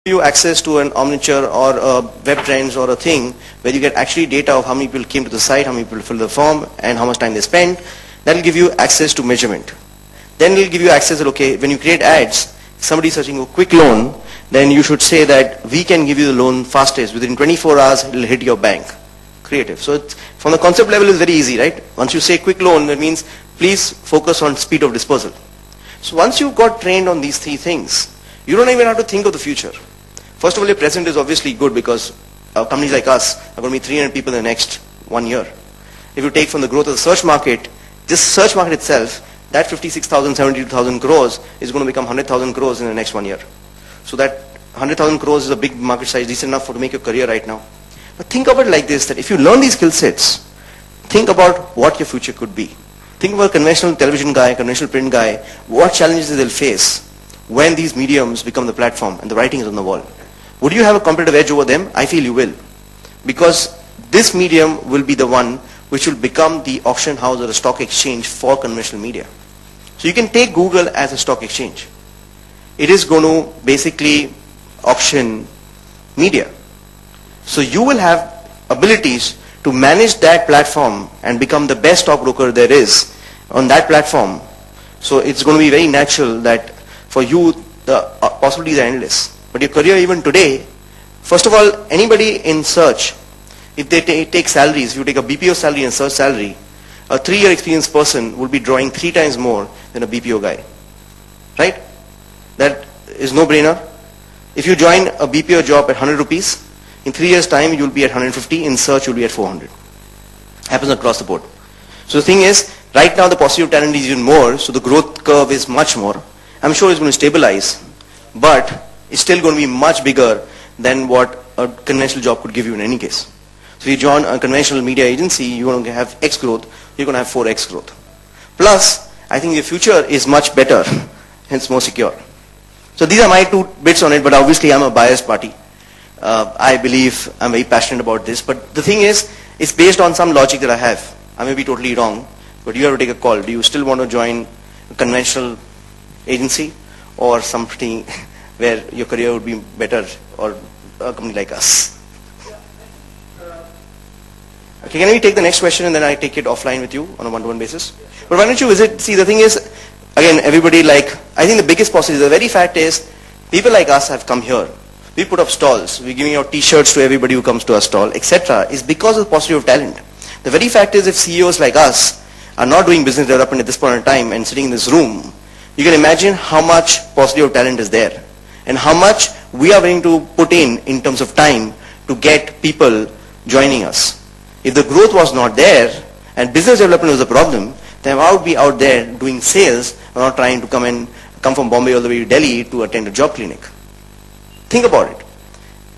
you access to an omniture or a web trends or a thing where you get actually data of how many people came to the site, how many people filled the form, and how much time they spent. That will give you access to measurement. Then it will give you access that, okay, when you create ads, somebody is searching for a quick loan, then you should say that we can give you the loan fastest. Within 24 hours, it will hit your bank. Creative. So it's, from the concept level, it's very easy, right? Once you say quick loan, that means please focus on speed of dispersal. So once you've got trained on these three things, you don't even have to think of the future. First of all, your present is obviously good because companies like us are going to be 300 people in the next 1 year. If you take from the growth of the search market, this search market itself, that 56,000, 72,000 crores is going to become 100,000 crores in the next 1 year. So that 100,000 crores is a big market size, decent enough to make your career right now. But think of it like this, that if you learn these skill sets, think about what your future could be. Think about a conventional television guy, conventional print guy, what challenges they'll face when these mediums become the platform and the writing is on the wall. Would you have a competitive edge over them? I feel you will. Because this medium will be the one which will become the auction house or the stock exchange for conventional media. So you can take Google as a stock exchange. It is going to basically auction media. So you will have abilities to manage that platform and become the best stockbroker there is on that platform. So it's going to be very natural that for you the possibilities are endless. But your career even today, first of all, anybody in search, if they take salaries, if you take a BPO salary and search salary, a 3-year experienced person will be drawing 3 times more than a BPO guy. Right? That is no brainer. If you join a BPO job at 100 rupees, in 3 years time you'll be at 150, in search you'll be at 400. Happens across the board. So the thing is, right now the positive talent is even more, so the growth curve is much more. I'm sure it's going to stabilize, but it's still going to be much bigger than what a conventional job could give you in any case. So if you join a conventional media agency, you're going to have X growth, you're going to have 4X growth. Plus, I think the future is much better, hence more secure. So these are my 2 bits on it, but obviously I'm a biased party. I believe I'm very passionate about this, but the thing is, it's based on some logic that I have. I may be totally wrong, but you have to take a call. Do you still want to join a conventional agency or something where your career would be better, or a company like us? Okay, can we take the next question and then I take it offline with you on a one-to-one basis? But why don't you visit? See, the thing is, again, everybody I think the biggest possibility, the very fact is, people like us have come here. We put up stalls, we're giving out t-shirts to everybody who comes to our stall, etc. is because of the paucity of talent. The very fact is, if CEOs like us are not doing business development at this point in time and sitting in this room, you can imagine how much paucity of talent is there and how much we are willing to put in terms of time to get people joining us. If the growth was not there and business development was a problem, then I would be out there doing sales and not trying to come from Bombay all the way to Delhi to attend a job clinic. Think about it.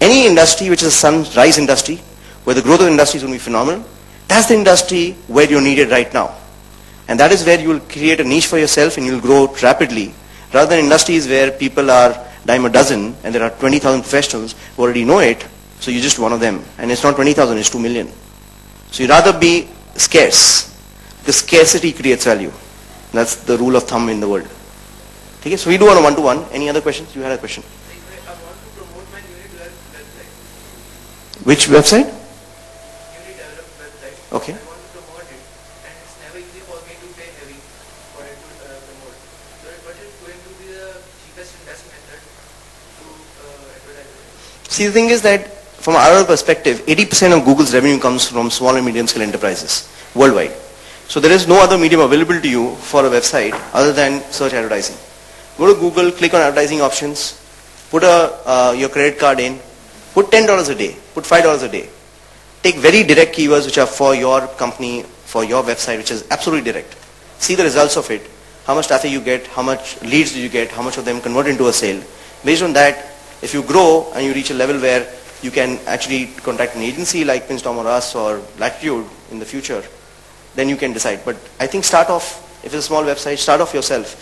Any industry which is a sunrise industry, where the growth of the industry is going to be phenomenal, that's the industry where you're needed right now. And that is where you will create a niche for yourself and you'll grow rapidly, rather than industries where people are dime a dozen and there are 20,000 professionals who already know it, so you're just one of them. And it's not 20,000, it's 2 million. So you'd rather be scarce, because scarcity creates value. That's the rule of thumb in the world. Okay, so we do on a one-to-one. Any other questions? You had a question. I want to promote my newly developed website. Which website? Newly developed website. Okay. I want to promote it, and it's never easy for me to pay heavy for it to promote. So what is going to be the cheapest and best method to advertise it? See, the thing is that from our perspective, 80% of Google's revenue comes from small and medium scale enterprises worldwide. So there is no other medium available to you for a website other than search advertising. Go to Google, click on advertising options, put your credit card in, put $10 a day, put $5 a day. Take very direct keywords which are for your company, for your website, which is absolutely direct. See the results of it, how much traffic you get, how much leads do you get, how much of them convert into a sale. Based on that, if you grow and you reach a level where you can actually contact an agency like Pinstorm or us or Latitude in the future, then you can decide. But I think start off, if it's a small website, start off yourself.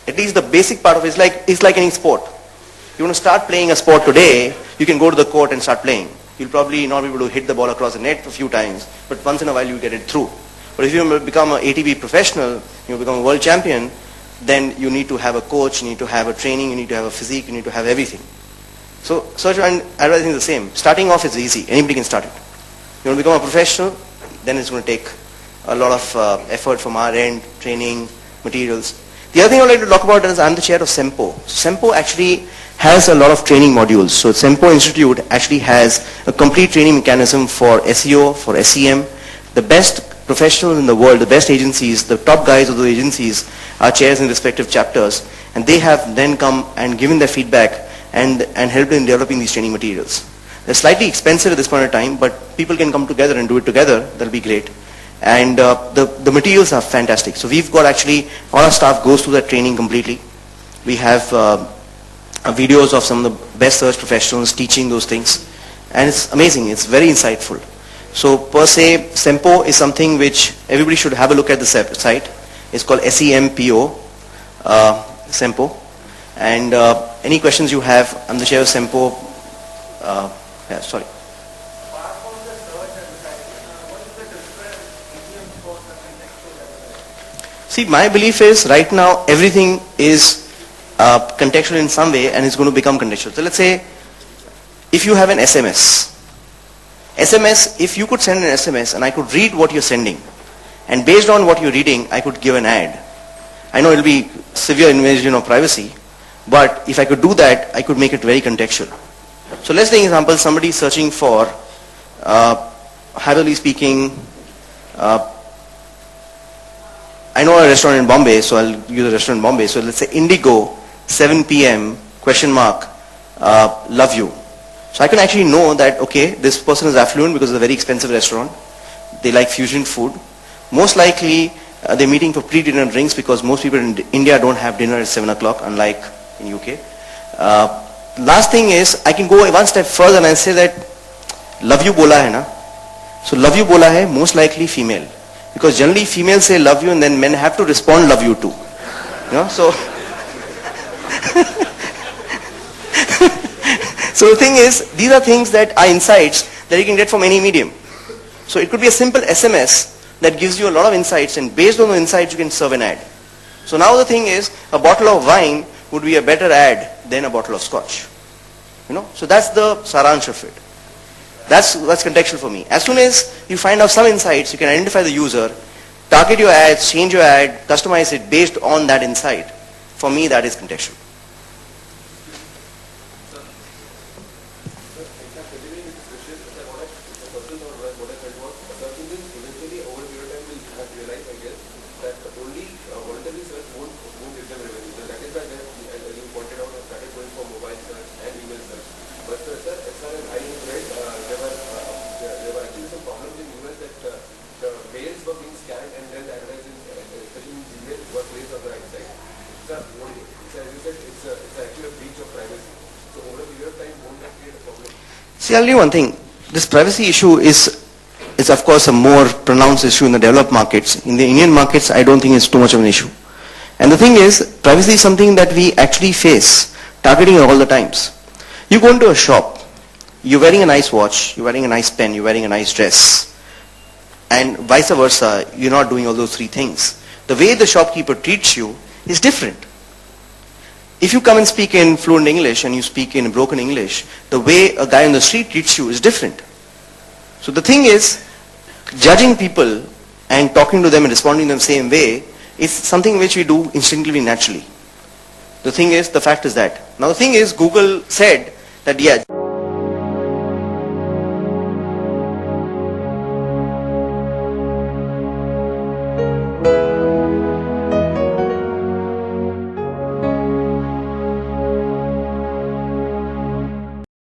At least the basic part of it is like any sport. You want to start playing a sport today, you can go to the court and start playing. You'll probably not be able to hit the ball across the net a few times, but once in a while you get it through. But if you become an ATP professional, you become a world champion, then you need to have a coach, you need to have a training, you need to have a physique, you need to have everything. So search and advertising is the same. Starting off is easy. Anybody can start it. You want to become a professional, then it's going to take a lot of effort from our end, training, materials. The other thing I would like to talk about is I'm the chair of SEMPO. SEMPO actually has a lot of training modules. So SEMPO Institute actually has a complete training mechanism for SEO, for SEM. The best professionals in the world, the best agencies, the top guys of those agencies are chairs in respective chapters, and they have then come and given their feedback and helped in developing these training materials. They're slightly expensive at this point in time, but people can come together and do it together. That'll be great. And the materials are fantastic. So we've got actually, all our staff goes through that training completely. We have videos of some of the best search professionals teaching those things. And it's amazing. It's very insightful. So per se, SEMPO is something which everybody should have a look at the site. It's called SEMPO, SEMPO. And any questions you have, I'm the chair of SEMPO. Yeah, sorry. See, my belief is right now everything is contextual in some way and it's going to become contextual. So let's say if you have an SMS, if you could send an SMS and I could read what you're sending, and based on what you're reading, I could give an ad. I know it'll be severe invasion of privacy, but if I could do that, I could make it very contextual. So let's take an example, somebody searching for, hyperly speaking, I know a restaurant in Bombay, so I'll use a restaurant in Bombay. So let's say Indigo, 7 p.m., question mark, love you. So I can actually know that, okay, this person is affluent because it's a very expensive restaurant. They like fusion food. Most likely, they're meeting for pre-dinner drinks because most people in India don't have dinner at 7 o'clock, unlike in UK. Last thing is, I can go one step further and I say that, love you bola hai na? So love you bola hai, most likely female. Because generally females say love you and then men have to respond love you too. You know, so so the thing is, these are things that are insights that you can get from any medium. So it could be a simple SMS that gives you a lot of insights, and based on the insights you can serve an ad. So now the thing is, a bottle of wine would be a better ad than a bottle of scotch. You know, so that's the saransh of it. That's contextual for me. As soon as you find out some insights, you can identify the user, target your ads, change your ad, customize it based on that insight. For me, that is contextual. See, I'll tell you one thing. This privacy issue is of course a more pronounced issue in the developed markets. In the Indian markets, I don't think it's too much of an issue. And the thing is, privacy is something that we actually face, targeting all the times. You go into a shop, you're wearing a nice watch, you're wearing a nice pen, you're wearing a nice dress, and vice versa, you're not doing all those three things. The way the shopkeeper treats you is different. If you come and speak in fluent English and you speak in broken English, the way a guy on the street treats you is different. So the thing is, judging people and talking to them and responding in the same way is something which we do instinctively, naturally. The thing is, the fact is that. Now the thing is, Google said that, yeah,